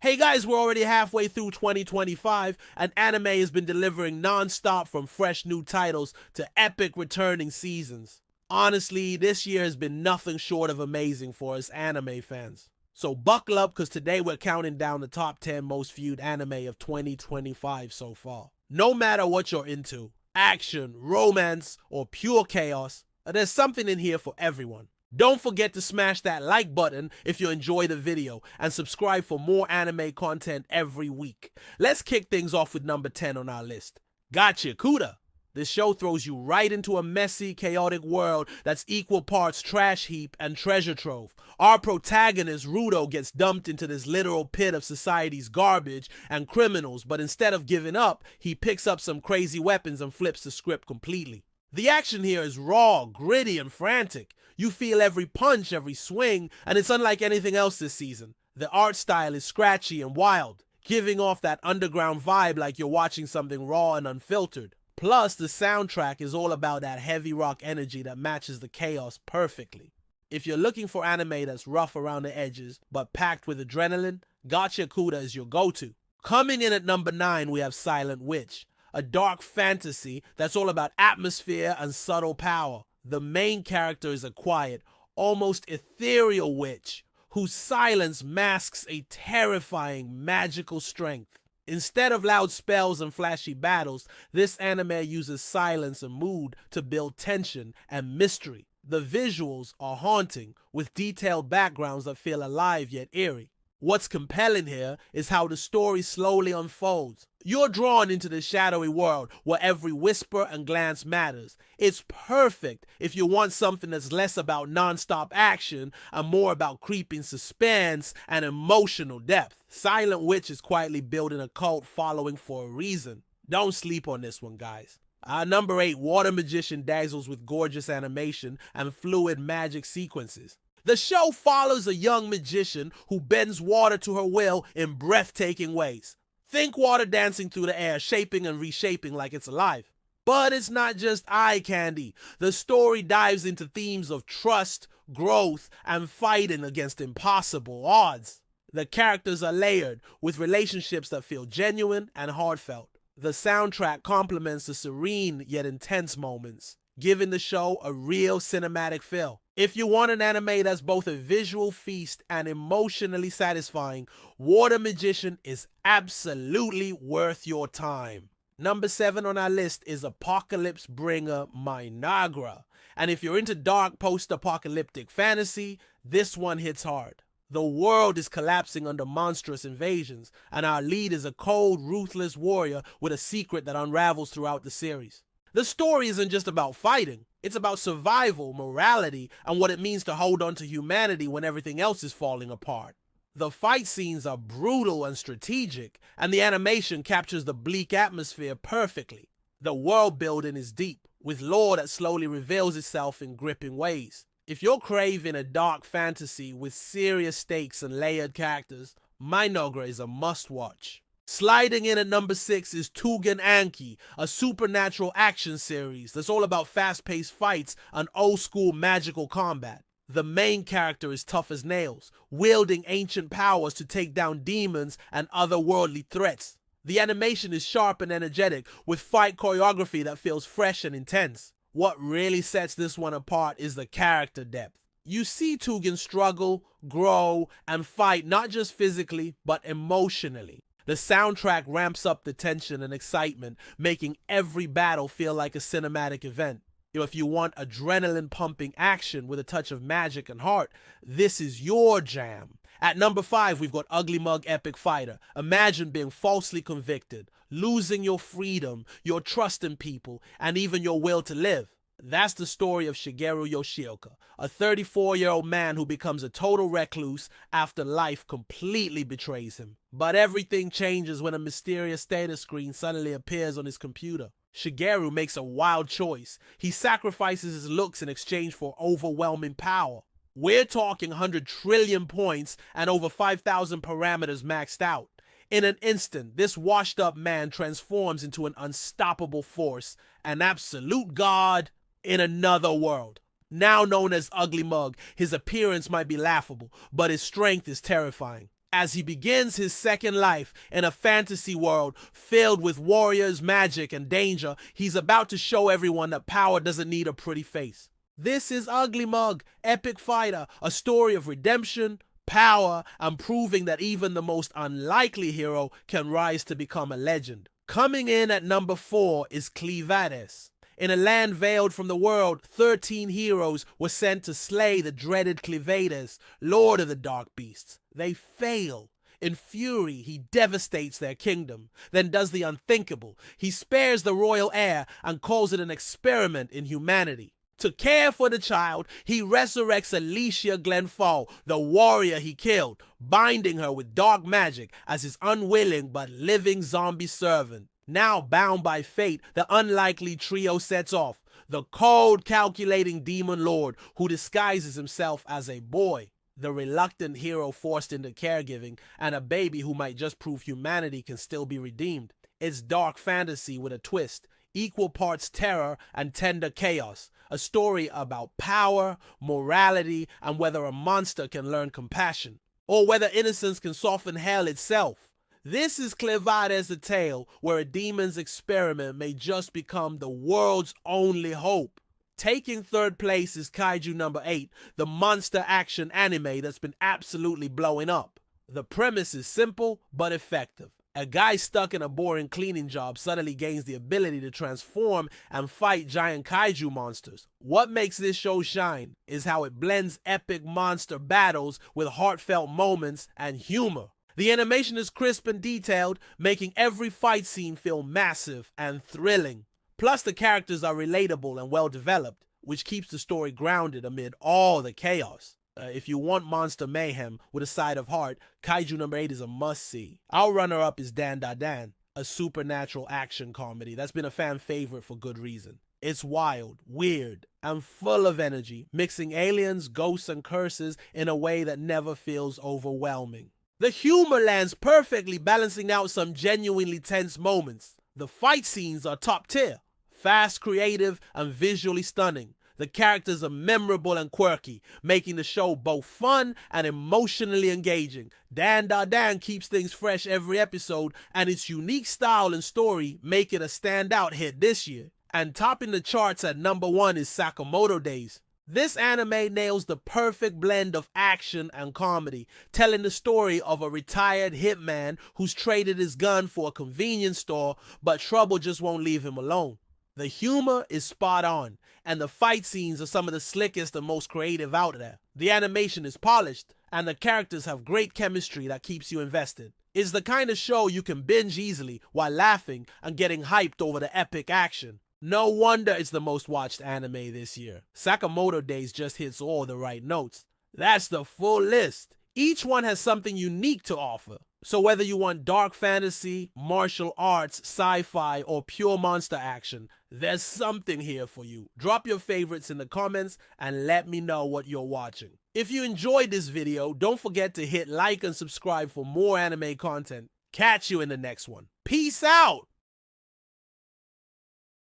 Hey guys, we're already halfway through 2025, and anime has been delivering non-stop from fresh new titles to epic returning seasons. Honestly, this year has been nothing short of amazing for us anime fans. So buckle up, because today we're counting down the top 10 most viewed anime of 2025 so far. No matter what you're into, action, romance, or pure chaos, there's something in here for everyone. Don't forget to smash that like button if you enjoy the video, and subscribe for more anime content every week. Let's kick things off with number 10 on our list, Gachiakuta. This show throws you right into a messy, chaotic world that's equal parts trash heap and treasure trove. Our protagonist, Rudo, gets dumped into this literal pit of society's garbage and criminals, but instead of giving up, he picks up some crazy weapons and flips the script completely. The action here is raw, gritty, and frantic. You feel every punch, every swing, and it's unlike anything else this season. The art style is scratchy and wild, giving off that underground vibe like you're watching something raw and unfiltered. Plus, the soundtrack is all about that heavy rock energy that matches the chaos perfectly. If you're looking for anime that's rough around the edges, but packed with adrenaline, Gachiakuta is your go-to. Coming in at number 9, we have Silent Witch, a dark fantasy that's all about atmosphere and subtle power. The main character is a quiet, almost ethereal witch whose silence masks a terrifying magical strength. Instead of loud spells and flashy battles, this anime uses silence and mood to build tension and mystery. The visuals are haunting, with detailed backgrounds that feel alive yet eerie. What's compelling here is how the story slowly unfolds. You're drawn into the shadowy world where every whisper and glance matters. It's perfect if you want something that's less about non-stop action and more about creeping suspense and emotional depth. Silent Witch is quietly building a cult following for a reason. Don't sleep on this one, guys. Number 8, Water Magician dazzles with gorgeous animation and fluid magic sequences. The show follows a young magician who bends water to her will in breathtaking ways. Think water dancing through the air, shaping and reshaping like it's alive. But it's not just eye candy. The story dives into themes of trust, growth, and fighting against impossible odds. The characters are layered, with relationships that feel genuine and heartfelt. The soundtrack complements the serene yet intense moments, giving the show a real cinematic feel. If you want an anime that's both a visual feast and emotionally satisfying, Water Magician is absolutely worth your time. Number 7 on our list is apocalypse bringer Mynoghra. And if you're into dark post-apocalyptic fantasy, this one hits hard. The world is collapsing under monstrous invasions, and our lead is a cold, ruthless warrior with a secret that unravels throughout the series. The story isn't just about fighting. It's about survival, morality, and what it means to hold on to humanity when everything else is falling apart. The fight scenes are brutal and strategic, and the animation captures the bleak atmosphere perfectly. The world building is deep, with lore that slowly reveals itself in gripping ways. If you're craving a dark fantasy with serious stakes and layered characters, Mynoghra is a must-watch. Sliding in at number 6 is Tougen Anki, a supernatural action series that's all about fast-paced fights and old-school magical combat. The main character is tough as nails, wielding ancient powers to take down demons and otherworldly threats. The animation is sharp and energetic, with fight choreography that feels fresh and intense. What really sets this one apart is the character depth. You see Tougen struggle, grow, and fight not just physically, but emotionally. The soundtrack ramps up the tension and excitement, making every battle feel like a cinematic event. If you want adrenaline-pumping action with a touch of magic and heart, this is your jam. At number 5, we've got Uglymug Epicfighter. Imagine being falsely convicted, losing your freedom, your trust in people, and even your will to live. That's the story of Shigeru Yoshioka, a 34-year-old man who becomes a total recluse after life completely betrays him. But everything changes when a mysterious status screen suddenly appears on his computer. Shigeru makes a wild choice. He sacrifices his looks in exchange for overwhelming power. We're talking 100 trillion points and over 5,000 parameters maxed out. In an instant, this washed-up man transforms into an unstoppable force, an absolute god in another world. Now known as Uglymug, his appearance might be laughable, but his strength is terrifying. as he begins his second life in a fantasy world filled with warriors, magic, and danger. He's about to show everyone that power doesn't need a pretty face. This is Uglymug, Epicfighter, a story of redemption, power, and proving that even the most unlikely hero can rise to become a legend. Coming in at number 4 is Clevatess. In a land veiled from the world, 13 heroes were sent to slay the dreaded Clevatess, lord of the dark beasts. They fail. In fury, he devastates their kingdom, then does the unthinkable. He spares the royal heir and calls it an experiment in humanity. To care for the child, he resurrects Alicia Glenfall, the warrior he killed, binding her with dark magic as his unwilling but living zombie servant. Now bound by fate, the unlikely trio sets off. The cold, calculating demon lord who disguises himself as a boy, the reluctant hero forced into caregiving, and a baby who might just prove humanity can still be redeemed. It's dark fantasy with a twist, equal parts terror and tender chaos. A story about power, morality, and whether a monster can learn compassion, or whether innocence can soften hell itself. This is Clevatess, a tale where a demon's experiment may just become the world's only hope. Taking third place is Kaiju No. 8, the monster action anime that's been absolutely blowing up. The premise is simple but effective. A guy stuck in a boring cleaning job suddenly gains the ability to transform and fight giant kaiju monsters. What makes this show shine is how it blends epic monster battles with heartfelt moments and humor. The animation is crisp and detailed, making every fight scene feel massive and thrilling. Plus, the characters are relatable and well developed, which keeps the story grounded amid all the chaos. If you want monster mayhem with a side of heart, Kaiju No. 8 is a must-see. Our runner-up is Dan Da Dan, a supernatural action comedy that's been a fan favorite for good reason. It's wild, weird, and full of energy, mixing aliens, ghosts, and curses in a way that never feels overwhelming. The humor lands perfectly, balancing out some genuinely tense moments. The fight scenes are top tier, fast, creative, and visually stunning. The characters are memorable and quirky, making the show both fun and emotionally engaging. Dan Da Dan keeps things fresh every episode, and its unique style and story make it a standout hit this year. And topping the charts at number 1 is Sakamoto Days. This anime nails the perfect blend of action and comedy, telling the story of a retired hitman who's traded his gun for a convenience store, but trouble just won't leave him alone. The humor is spot on, and the fight scenes are some of the slickest and most creative out there. The animation is polished, and the characters have great chemistry that keeps you invested. It's the kind of show you can binge easily while laughing and getting hyped over the epic action. No wonder it's the most watched anime this year. Sakamoto Days just hits all the right notes. That's the full list. Each one has something unique to offer. So whether you want dark fantasy, martial arts, sci-fi, or pure monster action, there's something here for you. Drop your favorites in the comments and let me know what you're watching. If you enjoyed this video, don't forget to hit like and subscribe for more anime content. Catch you in the next one. Peace out!